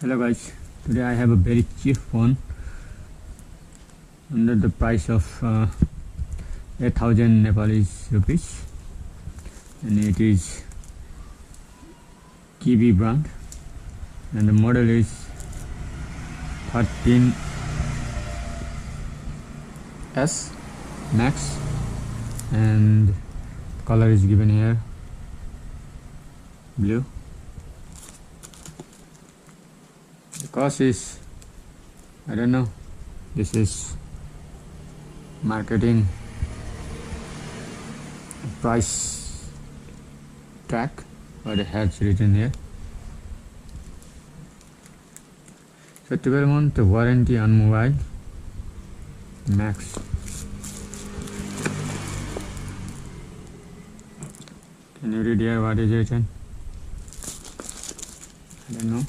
Hello guys, today I have a very cheap phone under the price of 8,000 Nepalese rupees, and it is Kivi brand, and the model is 13S Max, and color is given here blue. The cost is, I don't know, this is marketing price tag, but it has written here. So 12-month warranty on mobile max. Can you read here what is written? I don't know.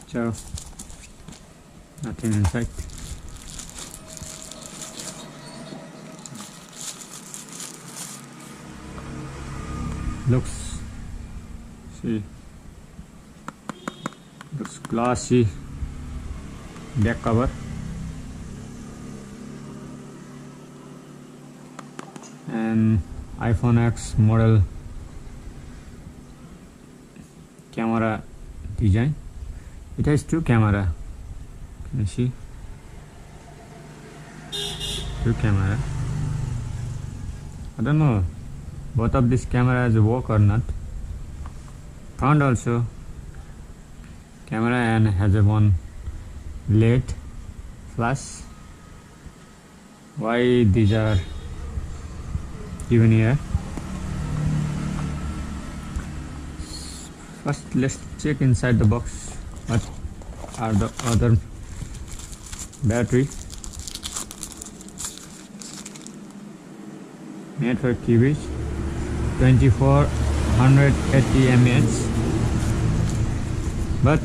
So nothing inside. Looks glossy back cover, and iPhone X model camera design. It has two camera. Can you see? Two camera. I don't know both of these cameras work or not. Front also camera and has a one LED flash. Why these are given here? First let's check inside the box. What are the other battery? Made for Kiwi, 2480 mAh, but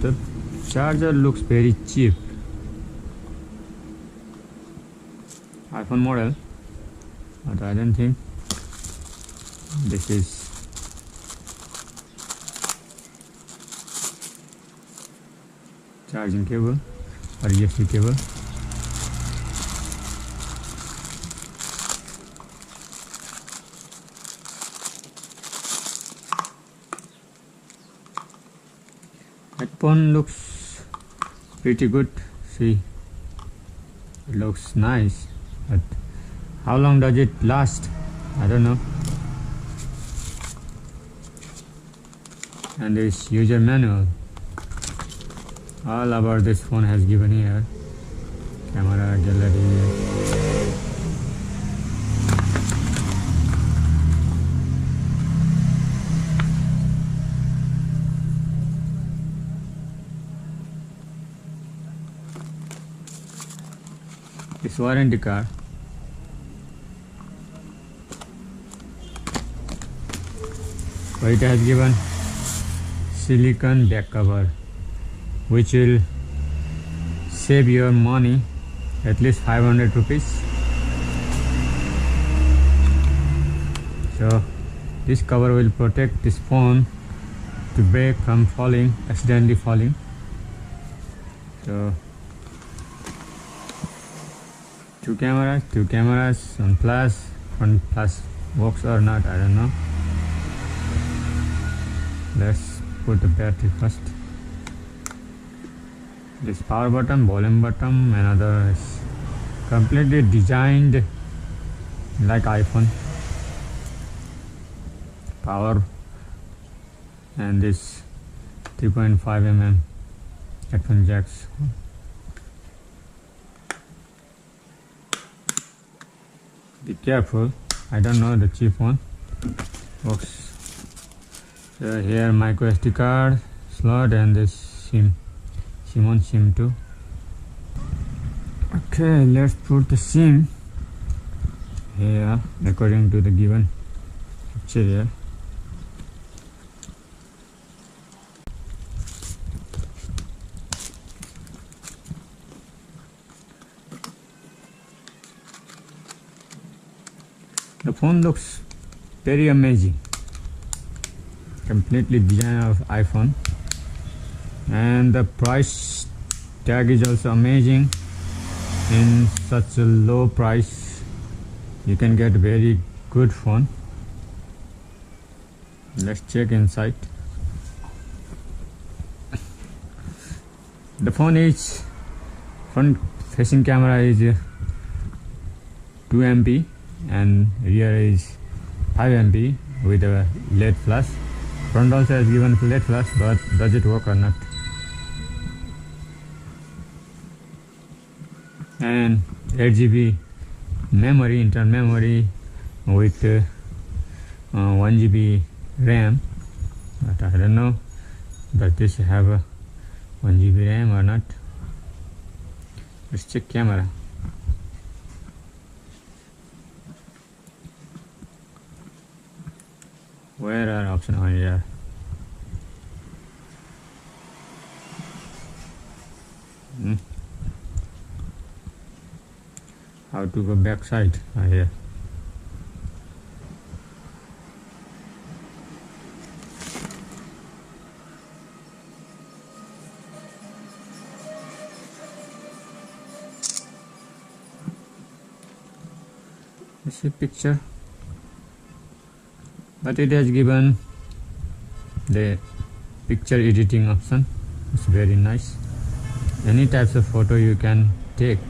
the charger looks very cheap. iPhone model, but I don't think this is charging cable or USB cable. Headphone looks pretty good. See, it looks nice, but how long does it last? I don't know. And this user manual. All about this phone has given here. Camera, gallery. This warranty card. So it has given silicone back cover, which will save your money at least 500 rupees. So this cover will protect this phone to break from falling, accidentally falling. So two cameras on plus, front plus works or not, I don't know. Let's put the battery first. This power button, volume button, another is completely designed like iPhone. Power, and this 3.5 mm headphone jacks. Be careful, I don't know the cheap one works. So here micro SD card slot and this SIM on SIM too. Okay, let's put the SIM here according to the given picture here. The phone looks very amazing. completely design of iPhone, and the price tag is also amazing. In such a low price you can get very good phone. Let's check inside. The phone is front facing camera is 2 MP and rear is 5 MP with a LED flash. Front also has given LED flash, but does it work or not? And 8 GB memory, internal memory with 1 GB RAM, but I don't know does this have a 1 GB RAM or not. Let's check camera. Where are options? Oh yeah, how to go back side? Oh yeah. This is picture, but it has given the picture editing option. It's very nice. Any types of photo you can take.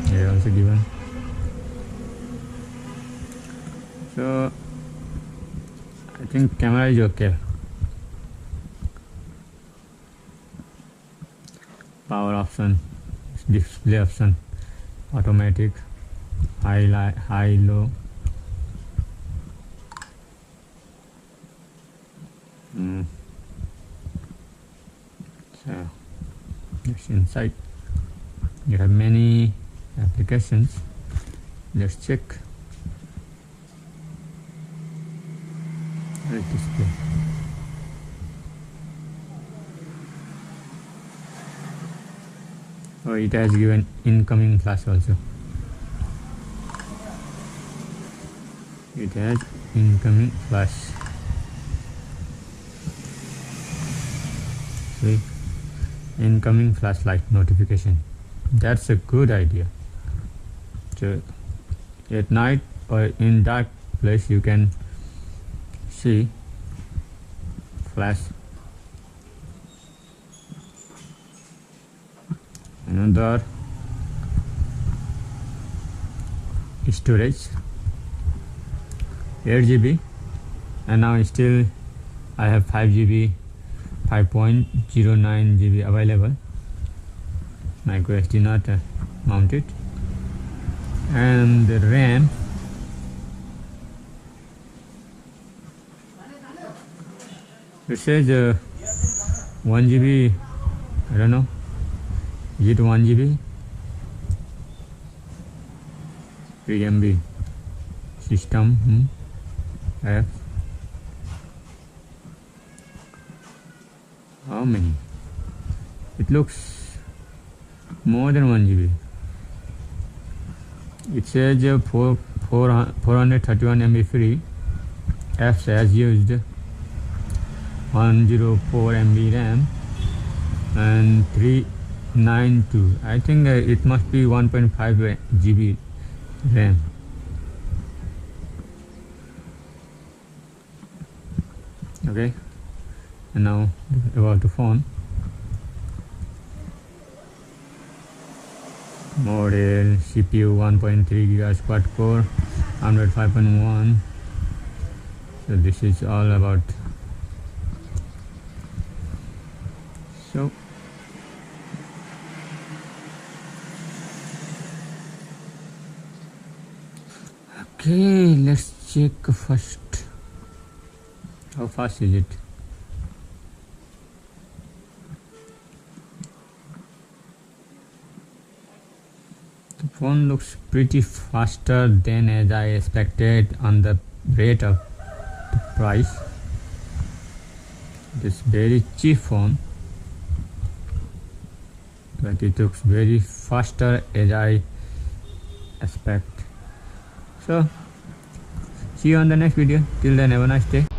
Here also given. So I think camera is okay. Power option, display option, automatic, high, low. So it's inside. You have many applications. Let's check. Display. Oh, it has given incoming flash also. It has incoming flash. See, incoming flashlight notification. That's a good idea. So at night or in dark place you can see flash. Another storage 8 GB, and now still I have 5 GB 5.09 GB available. Micro SD not mounted, and the RAM it says 1 GB. I don't know, is it 1 GB? 3 MB system F. How many? It looks more than 1 GB. It says 431 MB free. F says used 104 MB RAM and 392. I think it must be 1.5 GB RAM. Okay, and now about the phone. Model CPU 1.3 GHz quad core, Android 5.1. So this is all about. So okay, let's check first. How fast is it? The phone looks pretty faster than as I expected on the rate of the price. It is very cheap phone, but it looks very faster as I expect. So See you on the next video. Till then, have a nice day.